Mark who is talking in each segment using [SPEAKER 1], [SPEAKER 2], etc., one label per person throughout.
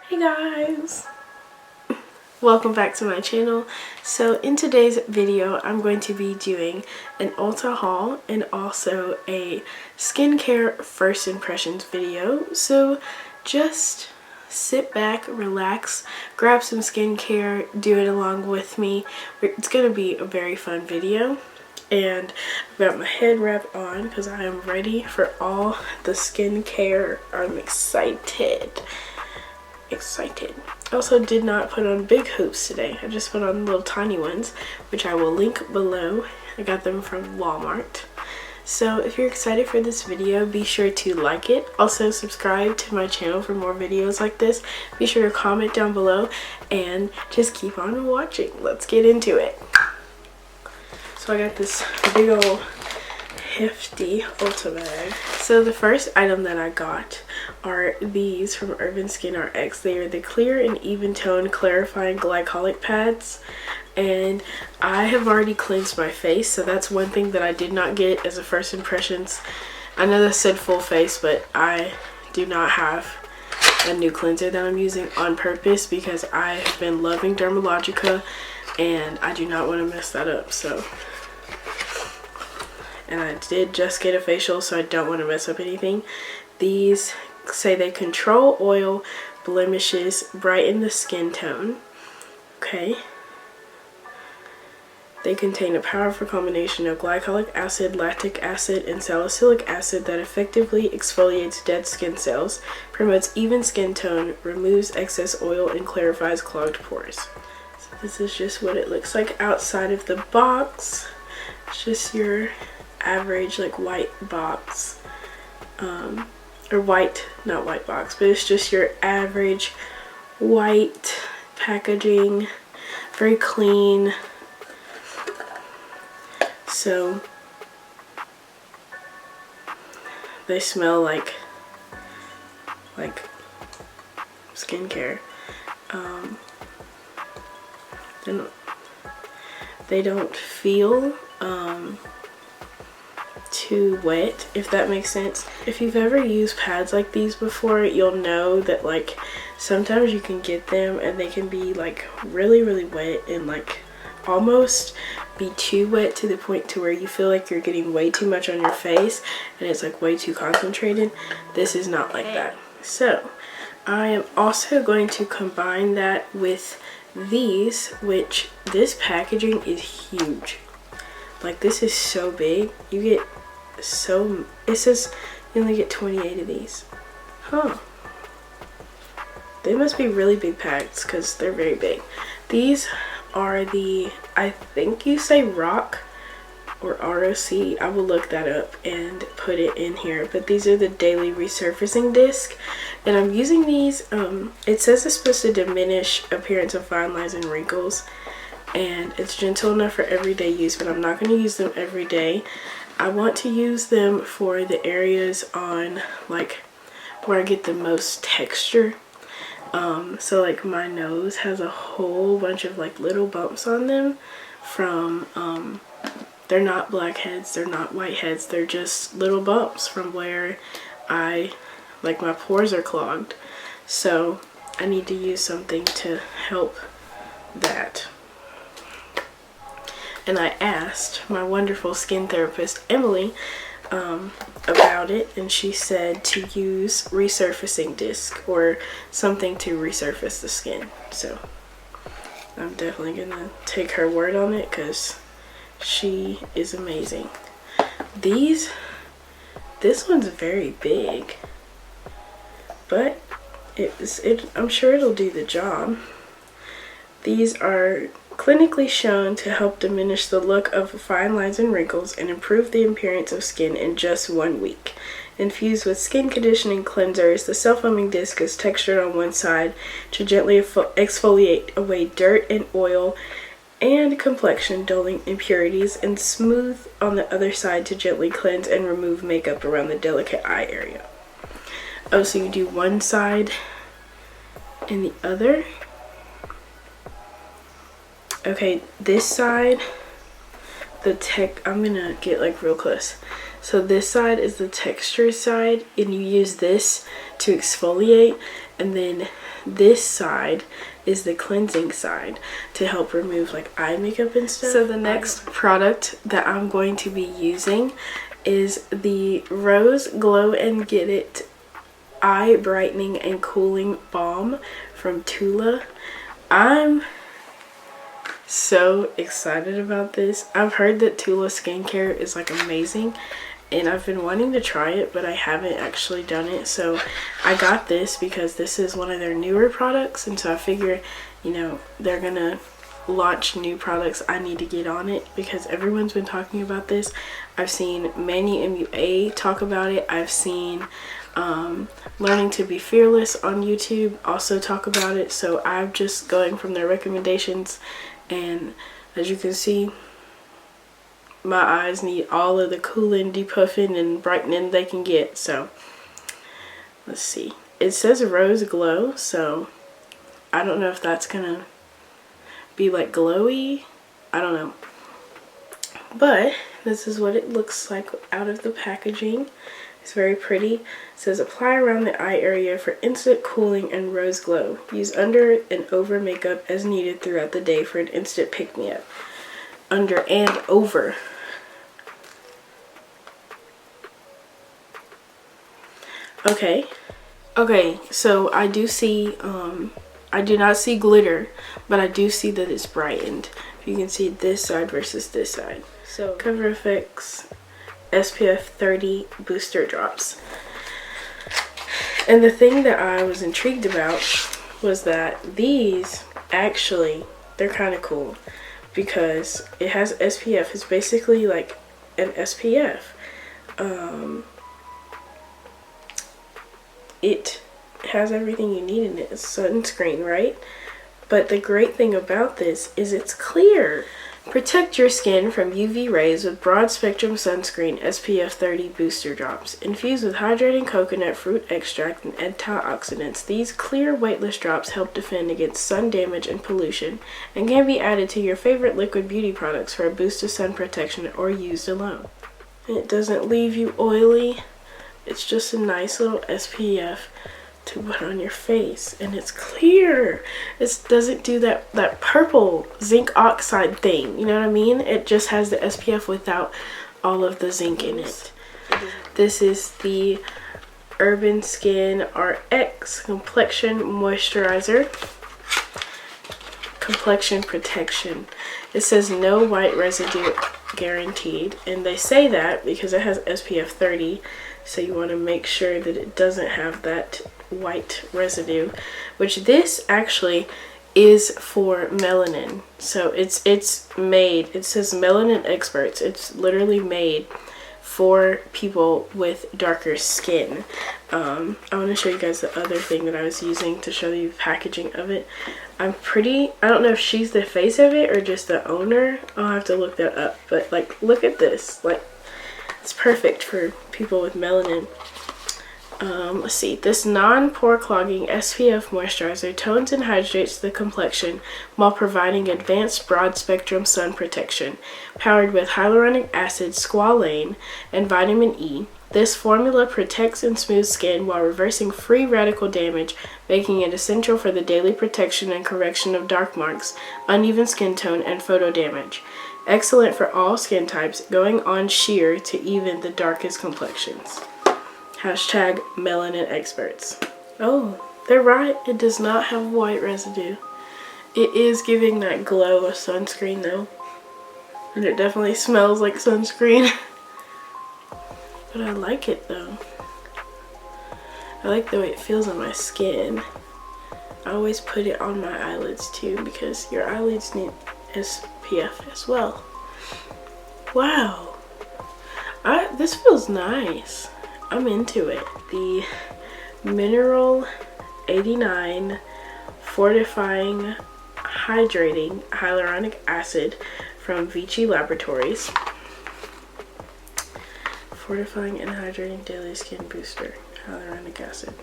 [SPEAKER 1] Hey guys! Welcome back to my channel. So in today's video I'm going to be doing an Ulta haul and also a skincare first impressions video. So just sit back, relax, grab some skincare, do it along with me. It's going to be a very fun video. And I've got my head wrap on because I am ready for all the skincare. I'm excited. I also did not put on big hoops today. I just put on little tiny ones, which I will link below. I got them from Walmart. So if you're excited for this video, be sure to like it. Also subscribe to my channel for more videos like this. Be sure to comment down below and just keep on watching. Let's get into it. So I got this big old hefty Ulta bag. So the first item that I got are these from Urban Skin RX. They are the Clear and Even Tone Clarifying Glycolic Pads. And I have already cleansed my face, so that's one thing that I did not get as a first impressions. I know that said full face, but I do not have a new cleanser that I'm using on purpose because I have been loving 𝓬𝓵𝓷𝓂 and I do not want to mess that up. So, and I did just get a facial, so I don't want to mess up anything. These say they control oil, blemishes, brighten the skin tone. Okay. They contain a powerful combination of glycolic acid, lactic acid, and salicylic acid that effectively exfoliates dead skin cells, promotes even skin tone, removes excess oil, and clarifies clogged pores. So this is just what it looks like outside of the box. It's just your average like white box, or white, not white box, but it's just your average white packaging, very clean. So they smell like skincare. They don't feel too wet, if that makes sense. If you've ever used pads like these before, you'll know that like sometimes you can get them and they can be like really wet and like almost be too wet to the point to where you feel like you're getting way too much on your face and it's like way too concentrated. This is not like that. So I am also going to combine that with these, which this packaging is huge. Like this is so big. You get so, it says you only get 28 of these. Huh. They must be really big packs because they're very big. These are the, I think you say ROC or ROC. I will look that up and put it in here. But these are the Daily Resurfacing Disc. And I'm using these, it says it's supposed to diminish appearance of fine lines and wrinkles. And it's gentle enough for everyday use, but I'm not going to use them every day. I want to use them for the areas on like where I get the most texture. So like my nose has a whole bunch of like little bumps on them from, they're not blackheads, they're not whiteheads, they're just little bumps from where like my pores are clogged. So I need to use something to help that. And I asked my wonderful skin therapist, Emily, about it, and she said to use resurfacing disc or something to resurface the skin. So I'm definitely gonna take her word on it because she is amazing. This one's very big, but I'm sure it'll do the job. These are clinically shown to help diminish the look of fine lines and wrinkles and improve the appearance of skin in just 1 week. Infused with skin conditioning cleansers, the self-foaming disc is textured on one side to gently exfoliate away dirt and oil and complexion dulling impurities, and smooth on the other side to gently cleanse and remove makeup around the delicate eye area. Oh, so you do one side and the other? Okay, this side, I'm gonna get like real close. So this side is the texture side, and you use this to exfoliate, and then this side is the cleansing side to help remove like eye makeup and stuff. So the next product that I'm going to be using is the Rose Glow and Get It Eye Brightening and Cooling Balm from Tula. I'm so excited about this. I've heard that Tula skincare is like amazing, and I've been wanting to try it, but I haven't actually done it. So I got this because this is one of their newer products, and so I figure, you know, they're gonna launch new products. I need to get on it because everyone's been talking about this. I've seen Manny MUA talk about it. I've seen Learning to Be Fearless on YouTube also talk about it. So I'm just going from their recommendations, and as you can see, my eyes need all of the cooling, depuffing, and brightening they can get. So let's see. It says Rose Glow, so I don't know if that's gonna be like glowy. I don't know. But this is what it looks like out of the packaging. It's very pretty. It says apply around the eye area for instant cooling and rose glow. Use under and over makeup as needed throughout the day for an instant pick-me-up. Under and over. Okay, so I do see, I do not see glitter, but I do see that it's brightened. You can see this side versus this side. So Cover FX SPF 30 booster drops. And the thing that I was intrigued about was that these actually, they're kind of cool because it has SPF. It's basically like an SPF. It has everything you need in it. It's sunscreen, right? But the great thing about this is it's clear. Protect your skin from UV rays with broad spectrum sunscreen SPF 30 booster drops. Infused with hydrating coconut fruit extract and antioxidants, these clear weightless drops help defend against sun damage and pollution, and can be added to your favorite liquid beauty products for a boost of sun protection or used alone. It doesn't leave you oily. It's just a nice little SPF to put on your face, and it's clear. It doesn't do that purple zinc oxide thing, you know what I mean? It just has the SPF without all of the zinc in it. This is the Urban Skin RX Complexion Moisturizer. Complexion Protection. It says no white residue guaranteed, and they say that because it has SPF 30, so you want to make sure that it doesn't have that white residue, which this actually is for melanin. So it's made, it says melanin experts. It's literally made for people with darker skin. I want to show you guys the other thing that I was using to show you the packaging of it. I don't know if she's the face of it or just the owner. I'll have to look that up, but like, look at this. Like, it's perfect for people with melanin. Let's see. This non-pore clogging SPF moisturizer tones and hydrates the complexion while providing advanced broad spectrum sun protection. Powered with hyaluronic acid, squalane, and vitamin E, this formula protects and smooths skin while reversing free radical damage, making it essential for the daily protection and correction of dark marks, uneven skin tone, and photo damage. Excellent for all skin types, going on sheer to even the darkest complexions. Hashtag melanin experts. Oh, they're right. It does not have white residue. It is giving that glow of sunscreen though. And it definitely smells like sunscreen. But I like it though. I like the way it feels on my skin. I always put it on my eyelids too because your eyelids need SPF as well. Wow. This feels nice. I'm into it. The Mineral 89 Fortifying Hydrating Hyaluronic Acid from Vici Laboratories. Fortifying and Hydrating Daily Skin Booster Hyaluronic Acid.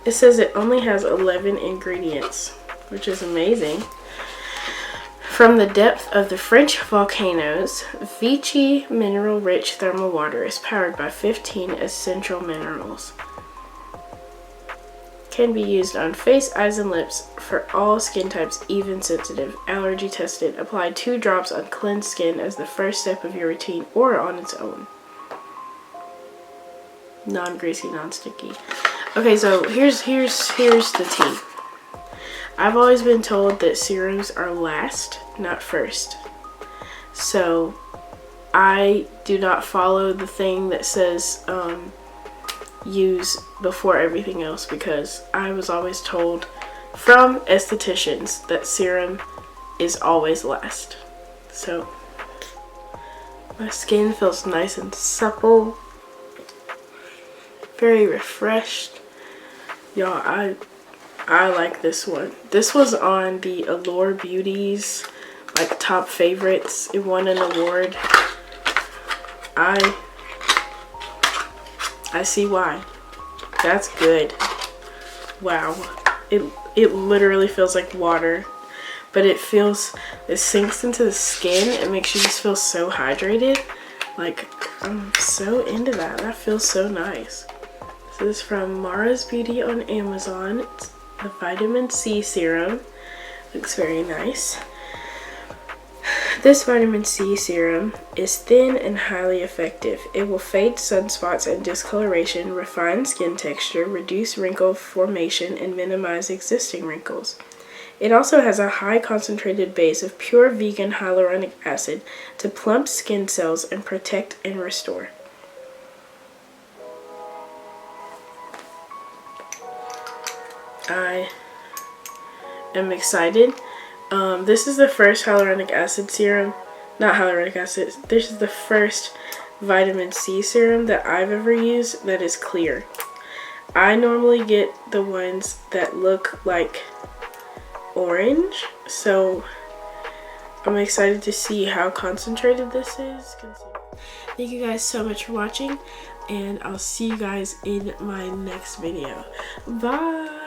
[SPEAKER 1] It says it only has 11 ingredients, which is amazing. From the depth of the French volcanoes, Vichy mineral-rich thermal water is powered by 15 essential minerals. Can be used on face, eyes, and lips for all skin types, even sensitive. Allergy tested. Apply 2 drops on cleansed skin as the first step of your routine or on its own. Non-greasy, non-sticky. Okay, so here's the tea. I've always been told that serums are last, not first. So I do not follow the thing that says use before everything else, because I was always told from estheticians that serum is always last. So my skin feels nice and supple, very refreshed. Y'all, I like this one. This was on the Allure Beauty's like top favorites. It won an award. I see why. That's good. Wow. It literally feels like water, but it sinks into the skin. It makes you just feel so hydrated. Like, I'm so into that. That feels so nice. This is from Mara's Beauty on Amazon. It's the vitamin C serum. Looks very nice. This vitamin C serum is thin and highly effective. It will fade sunspots and discoloration, refine skin texture, reduce wrinkle formation, and minimize existing wrinkles. It also has a high concentrated base of pure vegan hyaluronic acid to plump skin cells and protect and restore. I am excited. This is the first hyaluronic acid serum, not hyaluronic acid, this is the first vitamin C serum that I've ever used that is clear. I normally get the ones that look like orange, so I'm excited to see how concentrated this is. Thank you guys so much for watching, and I'll see you guys in my next video. Bye!